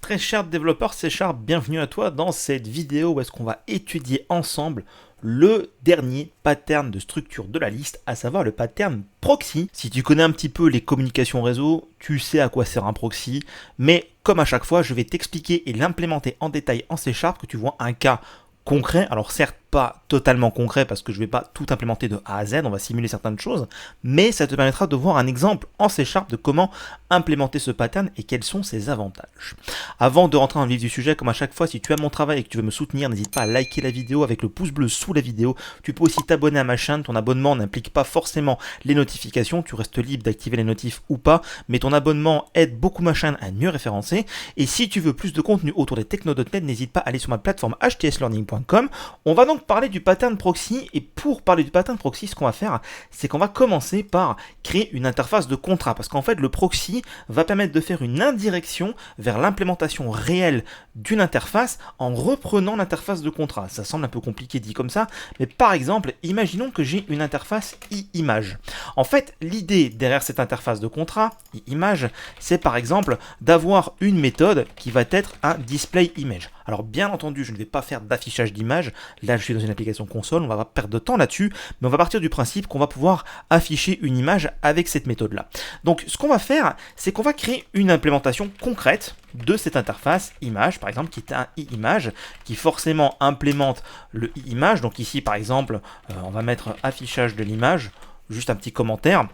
Très cher développeur C#, bienvenue à toi dans cette vidéo où est-ce qu'on va étudier ensemble le dernier pattern de structure de la liste, à savoir le pattern proxy. Si tu connais un petit peu les communications réseau, tu sais à quoi sert un proxy, mais comme à chaque fois, je vais t'expliquer et l'implémenter en détail en C# que tu vois un cas concret. Alors certes, pas totalement concret parce que je ne vais pas tout implémenter de A à Z, on va simuler certaines choses, mais ça te permettra de voir un exemple en C# de comment implémenter ce pattern et quels sont ses avantages. Avant de rentrer dans le vif du sujet, comme à chaque fois, si tu aimes mon travail et que tu veux me soutenir, n'hésite pas à liker la vidéo avec le pouce bleu sous la vidéo. Tu peux aussi t'abonner à ma chaîne, ton abonnement n'implique pas forcément les notifications, tu restes libre d'activer les notifs ou pas, mais ton abonnement aide beaucoup ma chaîne à mieux référencer. Et si tu veux plus de contenu autour des techno.net, n'hésite pas à aller sur ma plateforme htslearning.com. On va donc parler du pattern proxy, et pour parler du pattern proxy, ce qu'on va faire, c'est qu'on va commencer par créer une interface de contrat, parce qu'en fait le proxy va permettre de faire une indirection vers l'implémentation réelle d'une interface en reprenant l'interface de contrat. Ça semble un peu compliqué dit comme ça, mais par exemple, imaginons que j'ai une interface image. En fait, l'idée derrière cette interface de contrat, image, c'est par exemple d'avoir une méthode qui va être un display image. Alors bien entendu, je ne vais pas faire d'affichage d'image, là je suis dans une application console, on va pas perdre de temps là-dessus, mais on va partir du principe qu'on va pouvoir afficher une image avec cette méthode-là. Donc ce qu'on va faire, c'est qu'on va créer une implémentation concrète de cette interface image, par exemple, qui est un image, qui forcément implémente le image. Donc ici, par exemple, on va mettre affichage de l'image, juste un petit commentaire,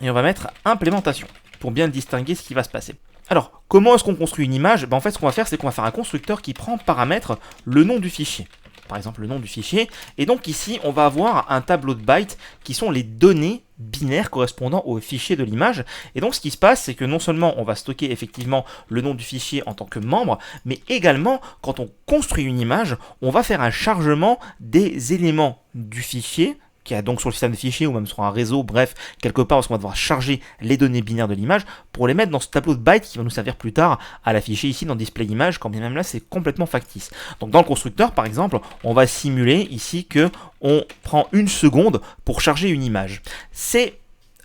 et on va mettre implémentation, pour bien distinguer ce qui va se passer. Alors, comment est-ce qu'on construit une image ? En fait, ce qu'on va faire, c'est qu'on va faire un constructeur qui prend paramètre le nom du fichier. Par exemple, le nom du fichier. Et donc ici, on va avoir un tableau de bytes qui sont les données binaires correspondant au fichier de l'image. Et donc, ce qui se passe, c'est que non seulement on va stocker effectivement le nom du fichier en tant que membre, mais également, quand on construit une image, on va faire un chargement des éléments du fichier, qui a donc sur le système de fichiers ou même sur un réseau, bref, quelque part, parce qu'on va devoir charger les données binaires de l'image pour les mettre dans ce tableau de bytes qui va nous servir plus tard à l'afficher ici dans display image, quand bien même là, c'est complètement factice. Donc dans le constructeur, par exemple, on va simuler ici que on prend une seconde pour charger une image. C'est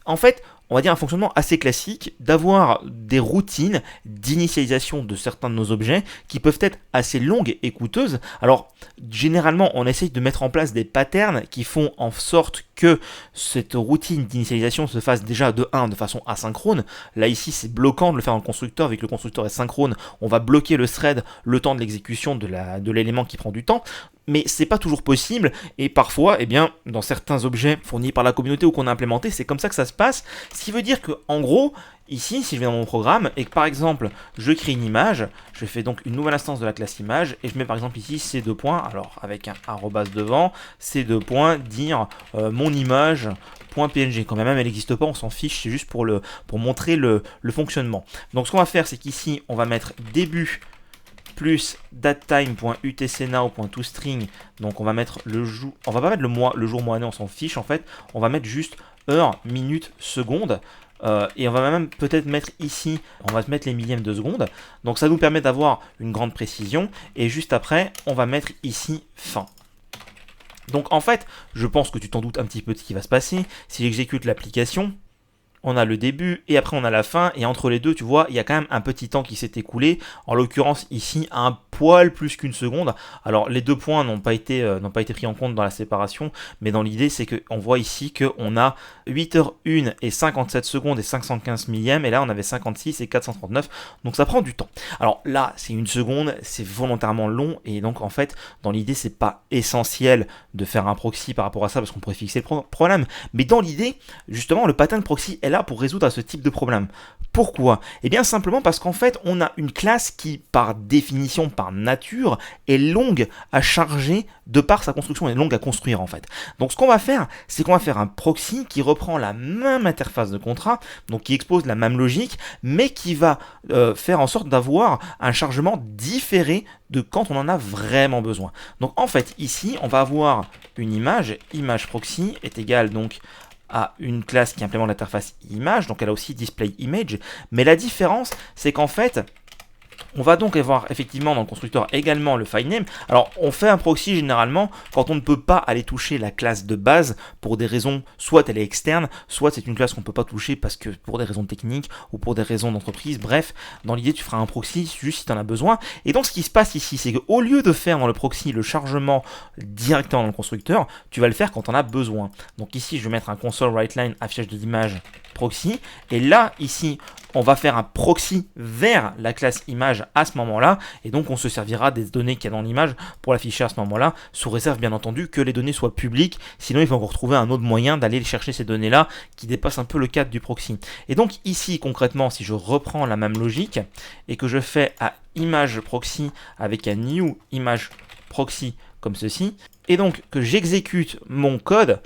en fait, on va dire un fonctionnement assez classique d'avoir des routines d'initialisation de certains de nos objets qui peuvent être assez longues et coûteuses. Alors, généralement, on essaye de mettre en place des patterns qui font en sorte que cette routine d'initialisation se fasse déjà de façon asynchrone. Là, ici, c'est bloquant de le faire dans le constructeur, vu que le constructeur est synchrone, on va bloquer le thread le temps de l'exécution de l'élément qui prend du temps. Mais c'est pas toujours possible, et parfois, eh bien, dans certains objets fournis par la communauté ou qu'on a implémentés, c'est comme ça que ça se passe. Ce qui veut dire que, en gros, ici, si je vais dans mon programme et que par exemple, je crée une image, je fais donc une nouvelle instance de la classe image et je mets par exemple ici C2 points, alors avec un arrobas devant, C2 points, dire mon image.png. Quand même elle n'existe pas, on s'en fiche, c'est juste pour montrer le fonctionnement. Donc ce qu'on va faire, c'est qu'ici, on va mettre début plus datetime.utcnow.toString, donc on va mettre le jour, on va pas mettre le mois, le jour, mois, année, on s'en fiche en fait, on va mettre juste heure, minute, seconde, et on va même peut-être mettre ici, on va mettre les millièmes de seconde, donc ça nous permet d'avoir une grande précision, et juste après, on va mettre ici fin. Donc en fait, je pense que tu t'en doutes un petit peu de ce qui va se passer, si j'exécute l'application, on a le début et après on a la fin, et entre les deux, tu vois, il y a quand même un petit temps qui s'est écoulé, en l'occurrence ici un poil plus qu'une seconde. Alors les deux points n'ont pas été pris en compte dans la séparation, mais dans l'idée c'est qu'on voit ici qu'on a 8h01 et 57 secondes et 515 millièmes, et là on avait 56 et 439, donc ça prend du temps. Alors là c'est une seconde, c'est volontairement long, et donc en fait dans l'idée c'est pas essentiel de faire un proxy par rapport à ça, parce qu'on pourrait fixer le problème, mais dans l'idée justement le pattern proxy est là pour résoudre ce type de problème. Pourquoi ? Eh bien simplement parce qu'en fait on a une classe qui par définition, par nature, est longue à charger de par sa construction, est longue à construire en fait. Donc ce qu'on va faire, c'est qu'on va faire un proxy qui reprend la même interface de contrat, donc qui expose la même logique, mais qui va faire en sorte d'avoir un chargement différé de quand on en a vraiment besoin. Donc en fait ici on va avoir une image proxy est égale donc à une classe qui implémente l'interface image, donc elle a aussi display image, mais la différence c'est qu'en fait On va donc avoir effectivement dans le constructeur également le file name. Alors on fait un proxy généralement quand on ne peut pas aller toucher la classe de base pour des raisons, soit elle est externe, soit c'est une classe qu'on ne peut pas toucher parce que pour des raisons techniques ou pour des raisons d'entreprise. Bref, dans l'idée tu feras un proxy juste si tu en as besoin. Et donc ce qui se passe ici, c'est qu'au lieu de faire dans le proxy le chargement directement dans le constructeur, tu vas le faire quand on a besoin. Donc ici je vais mettre un console writeLine affichage de l'image proxy, et là ici on va faire un proxy vers la classe image à ce moment-là, et donc on se servira des données qu'il y a dans l'image pour l'afficher à ce moment-là, sous réserve bien entendu que les données soient publiques, sinon il faut encore trouver un autre moyen d'aller chercher ces données-là qui dépasse un peu le cadre du proxy. Et donc ici concrètement, si je reprends la même logique et que je fais à image proxy avec un new image proxy comme ceci, et donc que j'exécute mon code,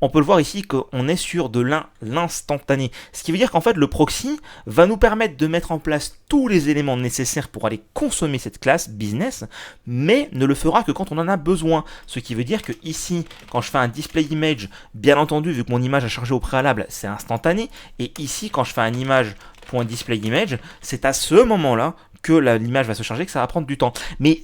on peut le voir ici qu'on est sur de l'instantané. Ce qui veut dire qu'en fait, le proxy va nous permettre de mettre en place tous les éléments nécessaires pour aller consommer cette classe business, mais ne le fera que quand on en a besoin. Ce qui veut dire que ici, quand je fais un display image, bien entendu, vu que mon image a chargé au préalable, c'est instantané. Et ici, quand je fais un image.display image, c'est à ce moment-là que l'image va se charger, que ça va prendre du temps. Mais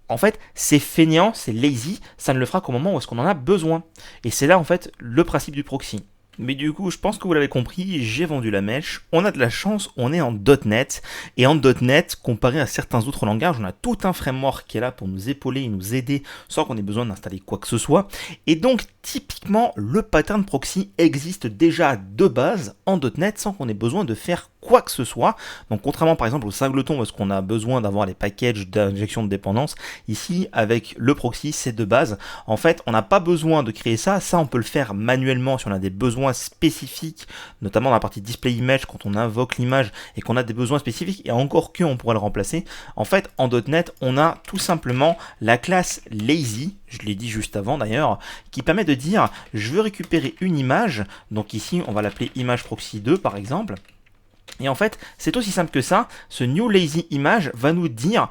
en fait, c'est fainéant, c'est lazy, ça ne le fera qu'au moment où est-ce qu'on en a besoin. Et c'est là en fait le principe du proxy. Mais du coup, je pense que vous l'avez compris, j'ai vendu la mèche. On a de la chance, on est en .NET. Et en .NET, comparé à certains autres langages, on a tout un framework qui est là pour nous épauler et nous aider sans qu'on ait besoin d'installer quoi que ce soit. Et donc, typiquement, le pattern proxy existe déjà de base en .NET sans qu'on ait besoin de faire quoi que ce soit. Donc, contrairement par exemple au singleton, parce qu'on a besoin d'avoir les packages d'injection de dépendance, ici, avec le proxy, c'est de base. En fait, on n'a pas besoin de créer ça. Ça, on peut le faire manuellement si on a des besoins spécifiques, notamment dans la partie display image quand on invoque l'image et qu'on a des besoins spécifiques, et encore que on pourrait le remplacer. En fait, en .NET, on a tout simplement la classe lazy, je l'ai dit juste avant d'ailleurs, qui permet de dire je veux récupérer une image, donc ici on va l'appeler image proxy 2 par exemple. Et en fait, c'est aussi simple que ça. Ce new lazy image va nous dire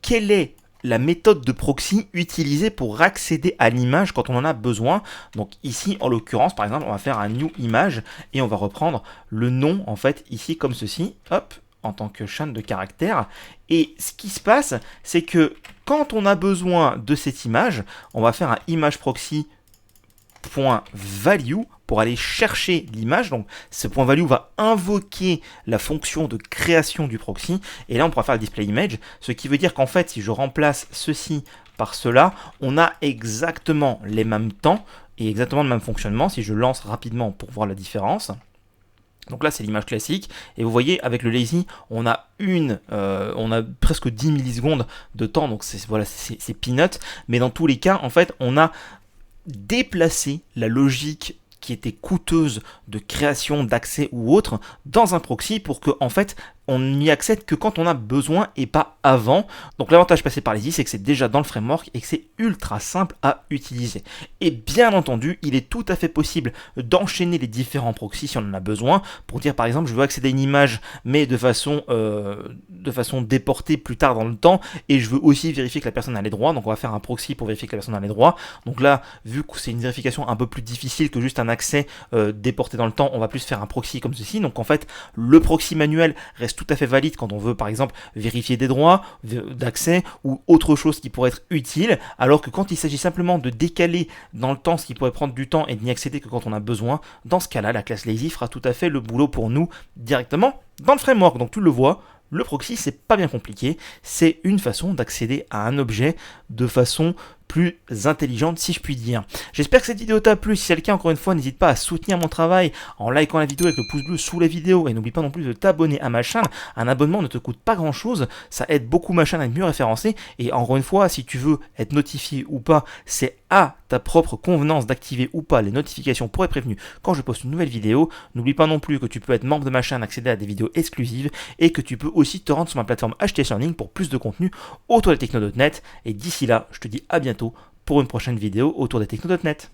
quelle est la méthode de proxy utilisée pour accéder à l'image quand on en a besoin. Donc ici, en l'occurrence, par exemple, on va faire un new image et on va reprendre le nom, en fait, ici comme ceci, hop, en tant que chaîne de caractères. Et ce qui se passe, c'est que quand on a besoin de cette image, on va faire un image proxy .value pour aller chercher l'image. Donc ce point value va invoquer la fonction de création du proxy, et là on pourra faire le display image, ce qui veut dire qu'en fait si je remplace ceci par cela, on a exactement les mêmes temps et exactement le même fonctionnement. Si je lance rapidement pour voir la différence, donc là c'est l'image classique, et vous voyez avec le lazy on a presque 10 millisecondes de temps, donc c'est peanut, mais dans tous les cas en fait on a déplacer la logique qui était coûteuse de création, d'accès ou autre dans un proxy pour que en fait on n'y accède que quand on a besoin et pas avant. Donc l'avantage passé par lazy, c'est que c'est déjà dans le framework et que c'est ultra simple à utiliser. Et bien entendu, il est tout à fait possible d'enchaîner les différents proxys si on en a besoin, pour dire par exemple je veux accéder à une image mais de façon déportée plus tard dans le temps, et je veux aussi vérifier que la personne a les droits, donc on va faire un proxy pour vérifier que la personne a les droits. Donc là, vu que c'est une vérification un peu plus difficile que juste un accès déporté dans le temps, on va plus faire un proxy comme ceci. Donc en fait, le proxy manuel reste tout à fait valide quand on veut par exemple vérifier des droits d'accès ou autre chose qui pourrait être utile, alors que quand il s'agit simplement de décaler dans le temps ce qui pourrait prendre du temps et de n'y accéder que quand on a besoin, dans ce cas-là, la classe lazy fera tout à fait le boulot pour nous directement dans le framework. Donc tu le vois, le proxy c'est pas bien compliqué, c'est une façon d'accéder à un objet de façon plus intelligente si je puis dire. J'espère que cette vidéo t'a plu. Si c'est le cas, encore une fois, n'hésite pas à soutenir mon travail en likant la vidéo avec le pouce bleu sous la vidéo, et n'oublie pas non plus de t'abonner à ma chaîne. Un abonnement ne te coûte pas grand chose, ça aide beaucoup ma chaîne à être mieux référencée, et encore une fois, si tu veux être notifié ou pas, c'est à ta propre convenance d'activer ou pas les notifications pour être prévenu quand je poste une nouvelle vidéo. N'oublie pas non plus que tu peux être membre de ma chaîne, accéder à des vidéos exclusives, et que tu peux aussi te rendre sur ma plateforme HTS Learning pour plus de contenu autour des techno.net. Et d'ici là, je te dis à bientôt pour une prochaine vidéo autour des techno.net.